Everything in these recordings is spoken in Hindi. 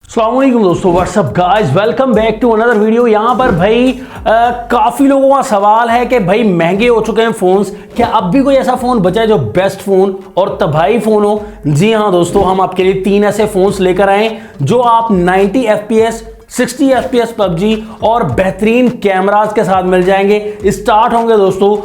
अस्सलाम वालेकुम दोस्तों, what's up guys, welcome back to another video. यहाँ पर भाई काफ़ी लोगों का सवाल है कि भाई महंगे हो चुके हैं फ़ोन्स, क्या अब भी कोई ऐसा फ़ोन बचा है जो बेस्ट फ़ोन और तबाही फ़ोन हो? जी हाँ दोस्तों, हम आपके लिए 3 ऐसे फ़ोन्स लेकर आए जो आप 90 FPS 60 FPS पबजी और बेहतरीन कैमरास के साथ मिल जाएंगे। स्टार्ट होंगे दोस्तों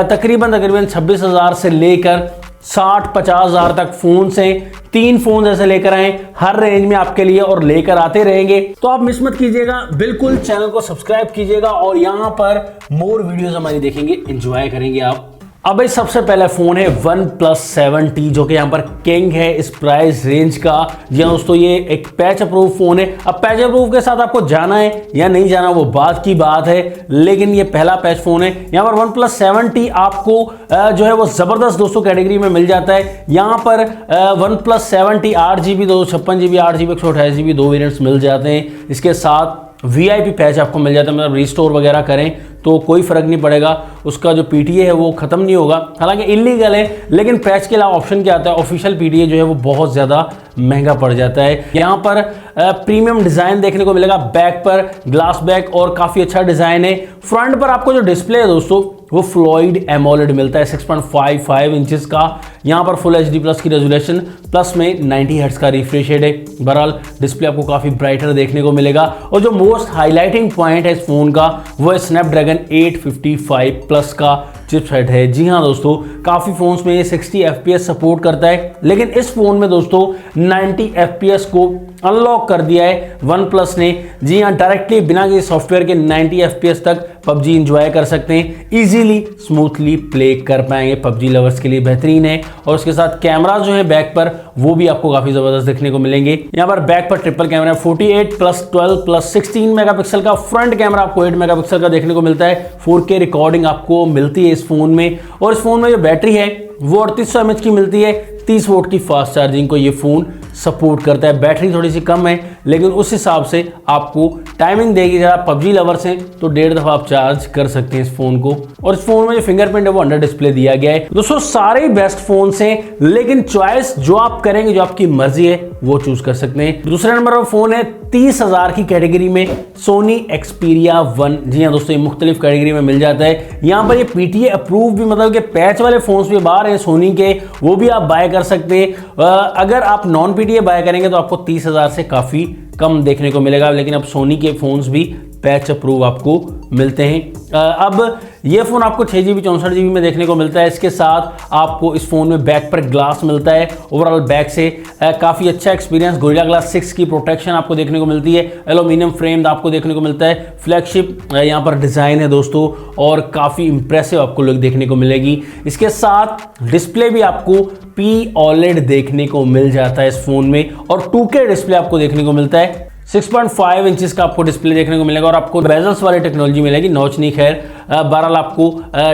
तकरीबन 26,000 से लेकर 60-50 हज़ार तक फोन से 3 फोन ऐसे लेकर आए हर रेंज में आपके लिए और लेकर आते रहेंगे। तो आप मिस मत कीजिएगा, बिल्कुल चैनल को सब्सक्राइब कीजिएगा और यहाँ पर मोर वीडियोस हमारी देखेंगे, एंजॉय करेंगे आप। अब भाई सबसे पहला फोन है OnePlus 7T जो कि यहाँ पर किंग है इस प्राइस रेंज का। जी हाँ दोस्तों, ये एक पैच अप्रूव फोन है। अब पैच अप्रूव के साथ आपको जाना है या नहीं जाना वो बात की बात है, लेकिन ये पहला पैच फोन है। यहाँ पर OnePlus 7T आपको जो है वो जबरदस्त दोस्तों कैटेगरी में मिल जाता है। यहाँ पर OnePlus 7T 8GB 256GB 8GB 128GB 2 variants मिल जाते हैं। इसके साथ VIP पैच आपको मिल जाता है, मतलब रिस्टोर वगैरह करें तो कोई फ़र्क नहीं पड़ेगा, उसका जो PTA है वो ख़त्म नहीं होगा। हालांकि इलीगल है, लेकिन पैच के अलावा ऑप्शन क्या आता है, ऑफिशियल PTA जो है वो बहुत ज़्यादा महंगा पड़ जाता है। यहाँ पर प्रीमियम डिज़ाइन देखने को मिलेगा, बैक पर ग्लास बैक और काफ़ी अच्छा डिज़ाइन है। फ्रंट पर आपको जो डिस्प्ले है दोस्तों वो फ्लोइड एमोलेड मिलता है 6.55 इंचेस का। यहाँ पर फुल HD प्लस की रेजोल्यूशन प्लस में 90 हर्ट्ज का रिफ्रेश रेट है। बहरहाल डिस्प्ले आपको काफ़ी ब्राइटर देखने को मिलेगा और जो मोस्ट हाईलाइटिंग पॉइंट है इस फोन का वो है स्नैपड्रैगन 855 प्लस का चिपसेट है। जी हाँ दोस्तों, काफ़ी फोन्स में ये 60 FPS सपोर्ट करता है, लेकिन इस फोन में दोस्तों 90 FPS को अनलॉक कर दिया है OnePlus ने। जी हाँ, डायरेक्टली बिना किसी सॉफ्टवेयर के 90 FPS तक पबजी इंजॉय कर सकते हैं, इजीली स्मूथली प्ले कर पाएंगे। पबजी लवर्स के लिए बेहतरीन है। और उसके साथ कैमरा जो है बैक पर वो भी आपको काफ़ी ज़बरदस्त देखने को मिलेंगे। यहाँ पर बैक पर ट्रिपल कैमरा 48+12+16 मेगापिक्सल का, फ्रंट कैमरा आपको 8 मेगापिक्सल का देखने को मिलता है। 4K रिकॉर्डिंग आपको मिलती है इस फोन में। और इस फोन में जो बैटरी है वो 3800 mAh की मिलती है। 30 वोल्ट की फास्ट चार्जिंग को ये फ़ोन सपोर्ट करता है। बैटरी थोड़ी सी कम है, लेकिन उस हिसाब से आपको टाइमिंग देगी। जरा पबजी लवर्स हैं तो 1.5 दफ़ा आप चार्ज कर सकते हैं इस फ़ोन को। और इस फ़ोन में जो फिंगरप्रिंट है वो अंडर डिस्प्ले दिया गया है। दोस्तों सारे ही बेस्ट फ़ोन्स हैं, लेकिन चॉइस जो आप करेंगे, जो आपकी मर्जी है वो चूज़ कर सकते हैं। दूसरे नंबर पर फ़ोन है 30,000 की कैटेगरी में सोनी एक्सपीरिया 1। जी हाँ दोस्तों, ये मुख्तलिफ कैटेगरी में मिल जाता है। यहाँ पर ये PTA अप्रूव भी, मतलब कि पैच वाले फ़ोन्स भी बाहर हैं सोनी के, वो भी आप बाय कर सकते हैं। अगर आप नॉन PTA बाय करेंगे तो आपको 30,000 से काफ़ी कम देखने को मिलेगा, लेकिन अब सोनी के फ़ोन्स भी पैच अप्रूव आपको मिलते हैं। अब ये फ़ोन आपको 6GB 64GB में देखने को मिलता है। इसके साथ आपको इस फ़ोन में बैक पर ग्लास मिलता है। ओवरऑल बैक से काफ़ी अच्छा एक्सपीरियंस, गोरिल्ला ग्लास 6 की प्रोटेक्शन आपको देखने को मिलती है। एल्यूमिनियम फ्रेम आपको देखने को मिलता है। फ्लैगशिप यहाँ पर डिज़ाइन है दोस्तों और काफ़ी इंप्रेसिव आपको लुक देखने को मिलेगी। इसके साथ डिस्प्ले भी आपको OLED देखने को मिल जाता है इस फ़ोन में और 2K डिस्प्ले आपको देखने को मिलता है। 6.5 इंचेस का आपको डिस्प्ले देखने को मिलेगा और आपको बेजल्स वाली टेक्नोलॉजी मिलेगी, नॉच नहीं। खैर बहरहाल आपको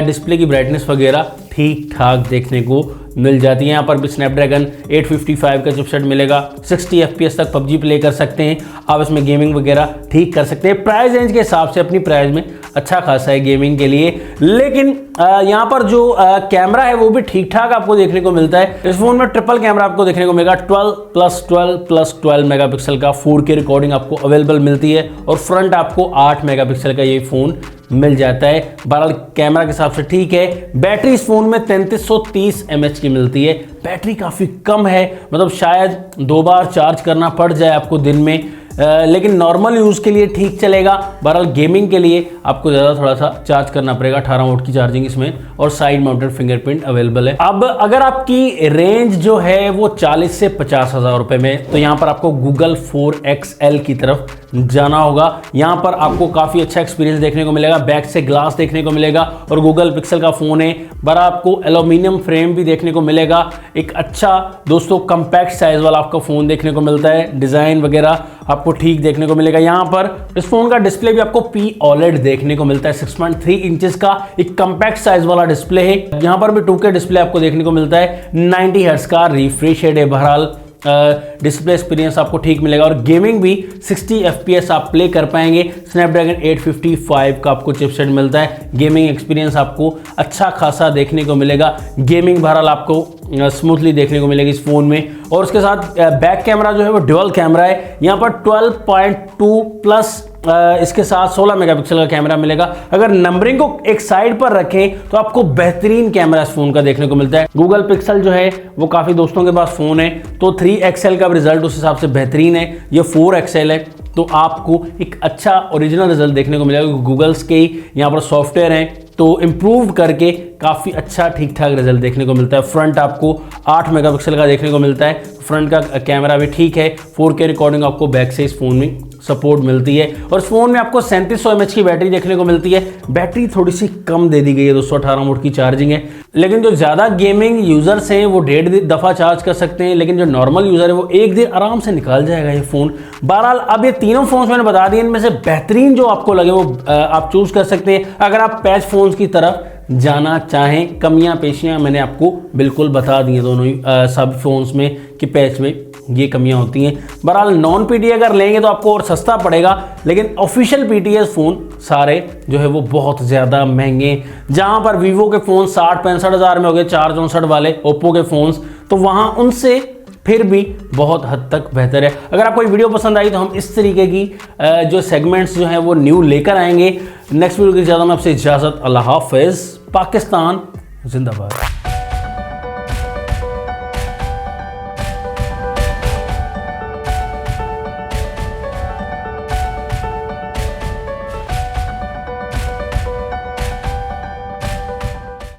डिस्प्ले की ब्राइटनेस वगैरह ठीक ठाक देखने को मिल जाती है। यहाँ पर भी स्नैपड्रैगन 855 का चिपसेट मिलेगा। 60 FPS तक पबजी प्ले कर सकते हैं आप, इसमें गेमिंग वगैरह ठीक कर सकते हैं। प्राइस रेंज के हिसाब से अपनी प्राइस में अच्छा खासा है गेमिंग के लिए, लेकिन यहाँ पर जो कैमरा है वो भी ठीक ठाक आपको देखने को मिलता है। इस फोन में ट्रिपल कैमरा आपको देखने को मिलेगा, 12+12+12 मेगापिक्सल का 4K रिकॉर्डिंग आपको अवेलेबल मिलती है और फ्रंट आपको 8 मेगापिक्सल का ये फ़ोन मिल जाता है। बहरहाल कैमरा के हिसाब से ठीक है। बैटरी इस फोन में 3330 mAh की मिलती है। बैटरी काफ़ी कम है, मतलब शायद 2 बार चार्ज करना पड़ जाए आपको दिन में, लेकिन नॉर्मल यूज़ के लिए ठीक चलेगा। बहरहाल गेमिंग के लिए आपको ज़्यादा थोड़ा सा चार्ज करना पड़ेगा। 18 वोल्ट की चार्जिंग इसमें और साइड माउंटेड फिंगरप्रिंट अवेलेबल है। अब अगर आपकी रेंज जो है वो 40 से 50 हज़ार रुपये में, तो यहाँ पर आपको Google 4XL की तरफ जाना होगा। यहाँ पर आपको काफ़ी अच्छा एक्सपीरियंस देखने को मिलेगा। बैक से ग्लास देखने को मिलेगा और Google पिक्सल का फ़ोन है। बड़ा आपको एल्यूमिनियम फ्रेम भी देखने को मिलेगा। एक अच्छा दोस्तों कम्पैक्ट साइज़ वाला आपका फ़ोन देखने को मिलता है। डिज़ाइन वगैरह आपको ठीक देखने को मिलेगा। यहाँ पर इस फोन का डिस्प्ले भी आपको OLED देखने को मिलता है। 6.3 इंचेस का एक कम्पैक्ट साइज वाला डिस्प्ले है। यहाँ पर भी 2K डिस्प्ले आपको देखने को मिलता है। 90 हर्ट्ज का रिफ्रेश रेट है। बहरहाल डिस्प्ले एक्सपीरियंस आपको ठीक मिलेगा और गेमिंग भी 60 FPS आप प्ले कर पाएंगे। स्नैपड्रैगन 855 का आपको चिपसेट मिलता है। गेमिंग एक्सपीरियंस आपको अच्छा खासा देखने को मिलेगा। गेमिंग बहरहाल आपको स्मूथली देखने को मिलेगी इस फ़ोन में। और उसके साथ बैक कैमरा जो है वो ड्यूअल कैमरा है। यहाँ पर 12.2 प्लस इसके साथ 16 मेगापिक्सल का कैमरा मिलेगा। अगर नंबरिंग को एक साइड पर रखें तो आपको बेहतरीन कैमरा इस फोन का देखने को मिलता है। गूगल पिक्सल जो है वो काफ़ी दोस्तों के पास फ़ोन है तो 3XL का रिजल्ट उस हिसाब से बेहतरीन है। ये 4XL है तो आपको एक अच्छा ओरिजिनल रिजल्ट देखने को मिलेगा। गूगल्स के ही यहाँ पर सॉफ्टवेयर हैं तो इम्प्रूव करके काफ़ी अच्छा ठीक ठाक रिजल्ट देखने को मिलता है। फ्रंट आपको 8 मेगापिक्सल का देखने को मिलता है। फ्रंट का कैमरा भी ठीक है। 4K रिकॉर्डिंग आपको बैक से इस फ़ोन में सपोर्ट मिलती है और इस फ़ोन में आपको 3700 mAh की बैटरी देखने को मिलती है। बैटरी थोड़ी सी कम दे दी गई है, 218 वोल्ट की चार्जिंग है। लेकिन जो ज़्यादा गेमिंग यूज़र्स हैं वो 1.5 दफ़ा चार्ज कर सकते हैं, लेकिन जो नॉर्मल यूज़र है वो 1 दिन आराम से निकाल जाएगा ये फ़ोन। बहरहाल अब ये तीनों फ़ोन्स मैंने बता दिए, इनमें से बेहतरीन जो आपको लगे वो आप चूज़ कर सकते हैं। अगर आप पैच फ़ोन्स की तरफ जाना चाहें, कमियां पेशियां मैंने आपको बिल्कुल बता दी हैं दोनों ही सब फ़ोन्स में कि पैच में ये कमियां होती हैं। बहरहाल नॉन PTA अगर लेंगे तो आपको और सस्ता पड़ेगा, लेकिन ऑफिशियल PTA फ़ोन सारे जो है वो बहुत ज़्यादा महंगे। जहां पर वीवो के फ़ोन 60-65 हज़ार में हो गए 464 वाले, ओप्पो के फ़ोन्स तो वहां उनसे फिर भी बहुत हद तक बेहतर है। अगर आपको ये वीडियो पसंद आई तो हम इस तरीके की जो सेगमेंट्स जो हैं वो न्यू लेकर आएंगे। नेक्स्ट वीडियो की ज़्यादा मैं आपसे इजाज़त। अल्लाह हाफ़िज़। पाकिस्तान जिंदाबाद।